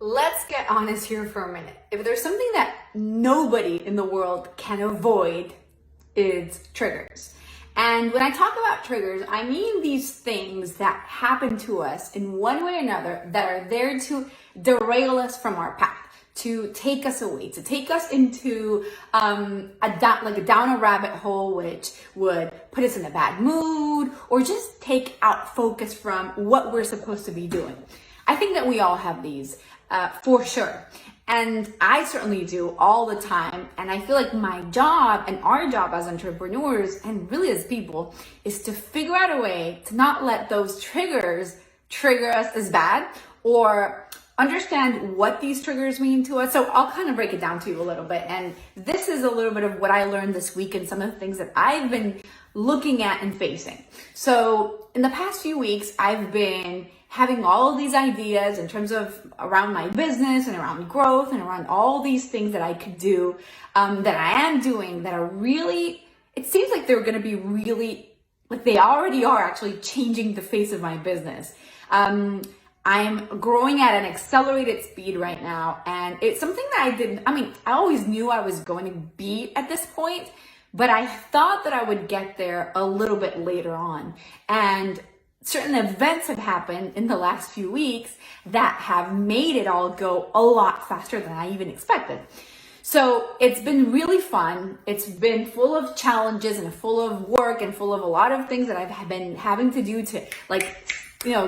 Let's get honest here for a minute. If there's something that nobody in the world can avoid, it's triggers. And when I talk about triggers, I mean these things that happen to us in one way or another that are there to derail us from our path, to take us away, to take us into down a rabbit hole, which would put us in a bad mood or just take out focus from what we're supposed to be doing. I think that we all have these for sure. And I certainly do all the time. And I feel like my job and our job as entrepreneurs and really as people is to figure out a way to not let those triggers trigger us as bad, or understand what these triggers mean to us. So I'll kind of break it down to you a little bit. And this is a little bit of what I learned this week and some of the things that I've been looking at and facing. So in the past few weeks, I've been having all of these ideas in terms of around my business and around growth and around all these things that I could do, that I am doing, that are really, it seems like they're going to be really, like they already are actually changing the face of my business. I'm growing at an accelerated speed right now, and it's something that I always knew I was going to be at this point, but I thought that I would get there a little bit later on. And certain events have happened in the last few weeks that have made it all go a lot faster than I even expected. So it's been really fun. It's been full of challenges and full of work and full of a lot of things that I've been having to do to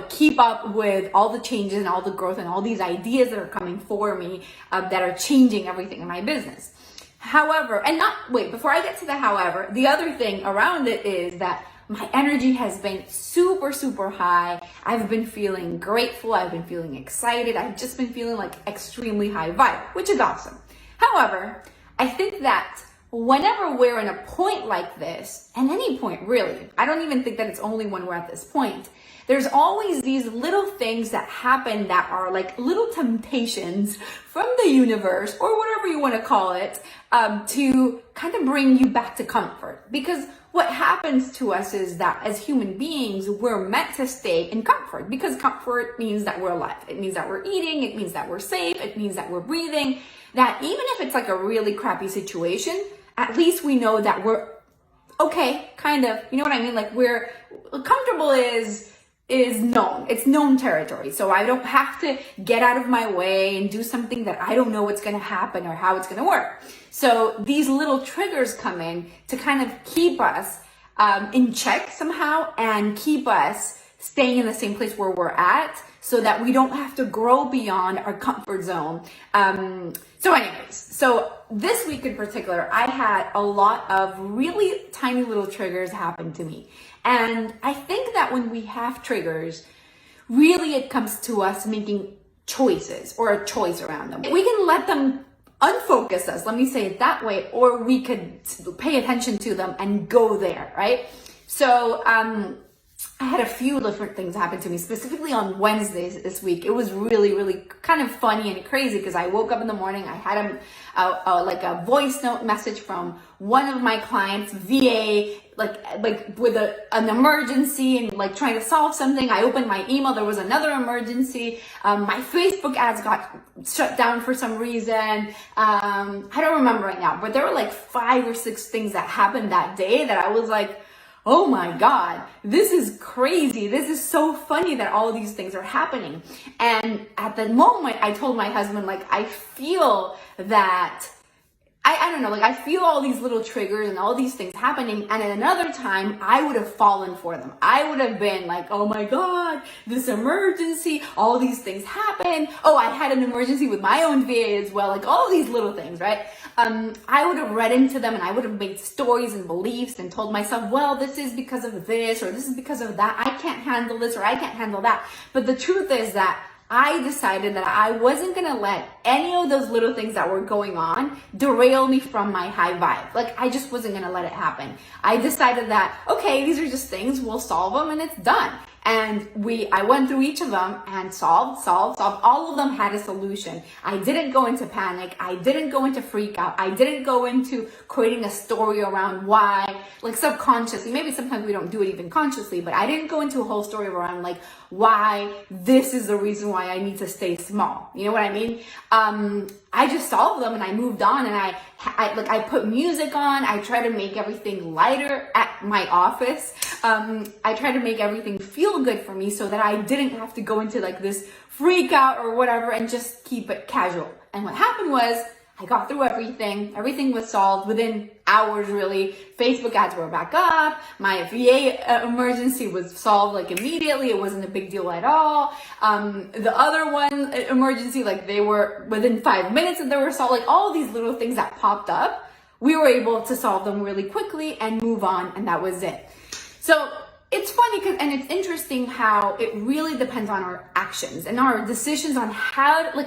keep up with all the changes and all the growth and all these ideas that are coming for me that are changing everything in my business. However, before I get to the however, the other thing around it is that my energy has been super, super high. I've been feeling grateful. I've been feeling excited. I've just been feeling like extremely high vibe, which is awesome. However, I think that whenever we're in a point like this, and any point really, I don't even think that it's only when we're at this point, there's always these little things that happen that are like little temptations from the universe, or whatever you want to call it, to kind of bring you back to comfort. Because what happens to us is that as human beings, we're meant to stay in comfort, because comfort means that we're alive. It means that we're eating. It means that we're safe. It means that we're breathing. That even if it's like a really crappy situation, at least we know that we're okay, kind of. You know what I mean? Like we're comfortable is known. It's known territory. So I don't have to get out of my way and do something that I don't know what's going to happen or how it's going to work. So these little triggers come in to kind of keep us in check somehow and keep us staying in the same place where we're at, so that we don't have to grow beyond our comfort zone. So this week in particular, I had a lot of really tiny little triggers happen to me. And I think that when we have triggers, really it comes to us making choices, or a choice around them. We can let them unfocus us, let me say it that way, or we could pay attention to them and go there, right? So I had a few different things happen to me, specifically on Wednesdays this week. It was really, really kind of funny and crazy, because I woke up in the morning, I had a voice note message from one of my clients, VA, like with an emergency and like trying to solve something. I opened my email, there was another emergency. My Facebook ads got shut down for some reason. I don't remember right now, but there were like 5 or 6 things that happened that day that I was like, oh my God, this is crazy. This is so funny that all of these things are happening. And at the moment, I told my husband, like, I feel that, I don't know, like I feel all these little triggers and all these things happening. And at another time, I would have fallen for them. I would have been like, oh my God, this emergency, all these things happen. Oh, I had an emergency with my own VA as well. Like all these little things, right? I would have read into them, and I would have made stories and beliefs and told myself, well, this is because of this, or this is because of that. I can't handle this, or I can't handle that. But the truth is that I decided that I wasn't going to let any of those little things that were going on derail me from my high vibe. Like, I just wasn't going to let it happen. I decided that, okay, these are just things, we'll solve them and it's done. And I went through each of them and solved. All of them had a solution. I didn't go into panic. I didn't go into freak out. I didn't go into creating a story around why, like subconsciously, maybe sometimes we don't do it even consciously, but I didn't go into a whole story around like why this is the reason why I need to stay small. You know what I mean? I just solved them and I moved on, and I put music on. I try to make everything lighter at my office. I try to make everything feel good for me so that I didn't have to go into like this freak out or whatever, and just keep it casual. And what happened was I got through everything. Everything was solved within hours, really. Facebook ads were back up. My VA emergency was solved like immediately. It wasn't a big deal at all. The other one emergency, like they were within 5 minutes that they were solved. Like all these little things that popped up, we were able to solve them really quickly and move on, and that was it. So it's funny and it's interesting how it really depends on our actions and our decisions on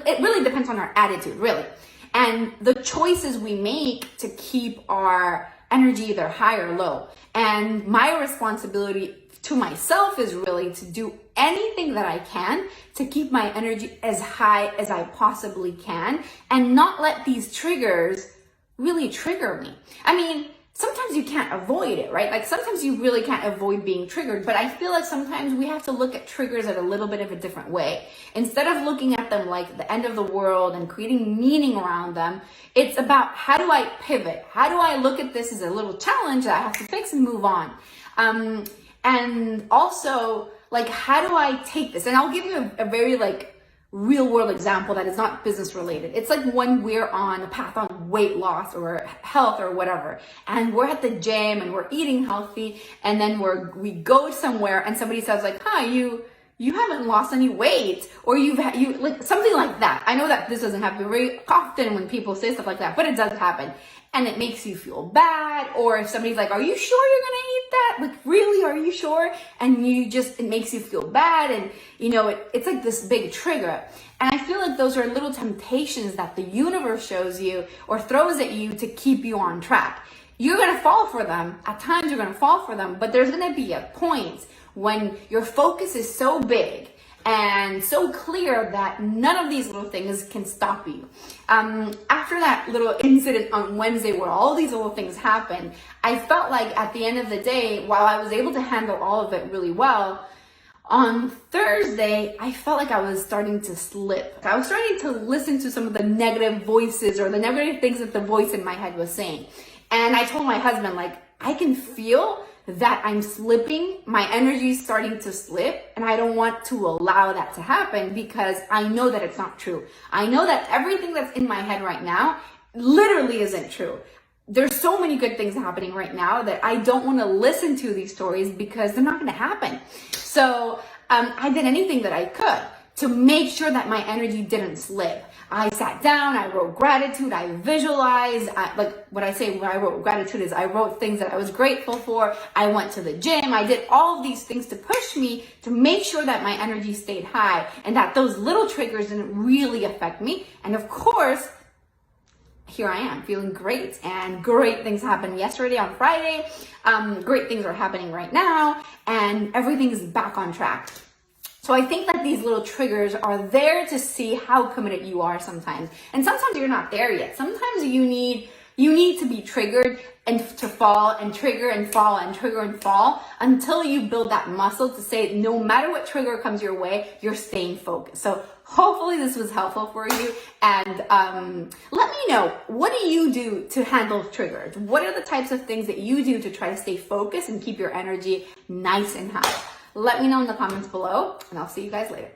it really depends on our attitude, really. And the choices we make to keep our energy either high or low. And my responsibility to myself is really to do anything that I can to keep my energy as high as I possibly can and not let these triggers really trigger me. I mean, sometimes you can't avoid it, right? Like sometimes you really can't avoid being triggered, but I feel like sometimes we have to look at triggers at a little bit of a different way. Instead of looking at them like the end of the world and creating meaning around them, it's about how do I pivot? How do I look at this as a little challenge that I have to fix and move on? And also, like, how do I take this? And I'll give you a very real world example that is not business related. It's like when we're on a path on weight loss or health or whatever, and we're at the gym and we're eating healthy, and then we go somewhere and somebody says like, "Huh, you haven't lost any weight," or you like something like that. I know that this doesn't happen very often when people say stuff like that, but it does happen. And it makes you feel bad. Or if somebody's like, "Are you sure you're gonna eat that? Like, really, are you sure?" And it makes you feel bad. And it's like this big trigger. And I feel like those are little temptations that the universe shows you or throws at you to keep you on track. You're gonna fall for them. At times you're gonna fall for them, but there's gonna be a point when your focus is so big and so clear that none of these little things can stop you. After that little incident on Wednesday where all these little things happened, I felt like at the end of the day, while I was able to handle all of it really well, on Thursday, I felt like I was starting to slip. I was starting to listen to some of the negative voices or the negative things that the voice in my head was saying. And I told my husband, like, I can feel that I'm slipping, my energy is starting to slip, and I don't want to allow that to happen because I know that it's not true. I know that everything that's in my head right now literally isn't true. There's so many good things happening right now that I don't want to listen to these stories because they're not going to happen. So I did anything that I could to make sure that my energy didn't slip. I sat down, I wrote gratitude, I visualized, when I wrote gratitude is I wrote things that I was grateful for. I went to the gym, I did all of these things to push me to make sure that my energy stayed high and that those little triggers didn't really affect me. And of course, here I am feeling great, and great things happened yesterday on Friday. Great things are happening right now, and everything is back on track. So I think that these little triggers are there to see how committed you are sometimes. And sometimes you're not there yet. Sometimes you need to be triggered and to fall and trigger and fall and trigger and fall until you build that muscle to say no matter what trigger comes your way, you're staying focused. So hopefully this was helpful for you. And let me know, what do you do to handle triggers? What are the types of things that you do to try to stay focused and keep your energy nice and high? Let me know in the comments below, and I'll see you guys later.